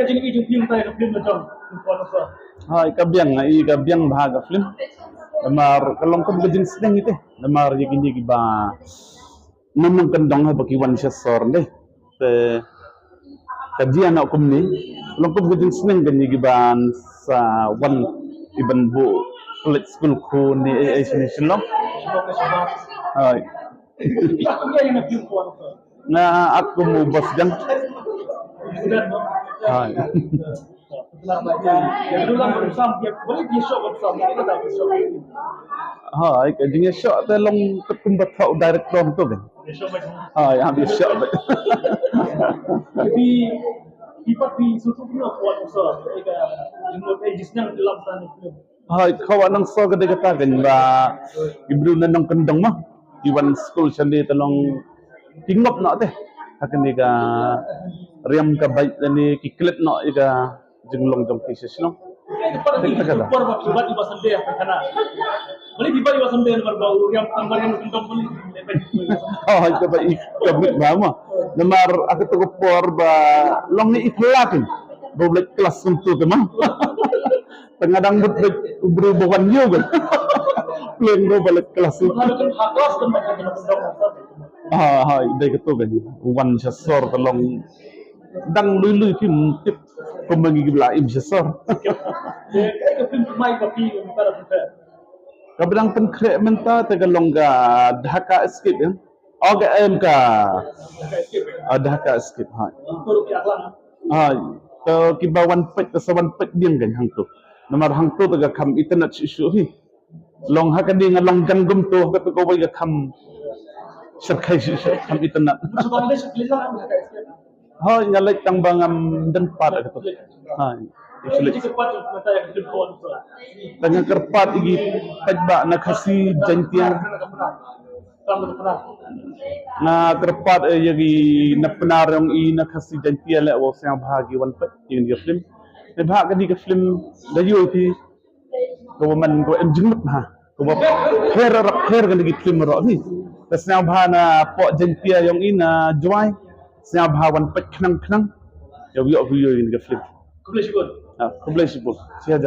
cái chính cái phim tay là phim là chồng còn sao Hai kabiang bahaga film. Namar kalong kam gajing sedang itu. Namar yaki ba namang kendong ha baki wan sor deh. Te kajian nak kum ni. Kalong kam gajing sedang kan ban sa wan iban bu college school ko ni ai sini silong. Hai. aku dia yang film kuat Na aku mu bos jang. sudah no Hai. Selamat ya dulu lah bersama dia boleh dia show bersama kita tak show Hai, kajing shot te long ketumbat thau director tu kan. dia show macam Hai, habis shot. jadi kita di susu punya kuat besar mereka jumlah pagesnya dalam sana film Hai, kawan nang so gede kata kan ba ibru nanong kendong mah. Iwan school sandi telong tingop nak teh. Akan ni ka riam ka baik ni kiklet nak ika jenglong jong kisis no. Pada ni super bakibat di basan dia karena beli di basan dia nomor bau yang tambah yang tentang beli Oh, hai ka baik ka bit mama. Namar aku tu por ba long ni itlakin. Ba balik kelas untuk ke mah. Tengadang but ubru bawan yo kan. Pleng do balik kelas. Lalu kan hakos kan macam tentang Hai, dai ketu kan. Wan sasor telong dang lui film tip pembangi gibla im sasor. Kayak film mai kopi para kita. Kablang penkrek menta tegalong ga Dhaka escape ya. Oga MK. Dhaka escape hai. Turut ke aklang. Hai. Ke kibawan pet ke sawan pet biang kan hang tu. Nomor hang tu tega kam internet isu hi. Long ha kadi ngalong ganggum tu ka ko ga kam serkai kam internet. Sebab dia sekeliling kayak Hai ngalek tang bangam dan pat ka tu. Hai. Ini cepat mata yang film kawan tu. Tengah kerpat igi pajba na kasi jantian na kerpat yagi na penar yang i na kasi jantian le wo sang bahagi wan pat ing dia film ne bahag di ke film dayu ti ko man ko enjing ha ko ba her kan di film ro ni tasna bahana po jantian yang ina joy sang bahawan pat knang yo video ini ke film Kulis ikut. Kublai sibuk. Siapa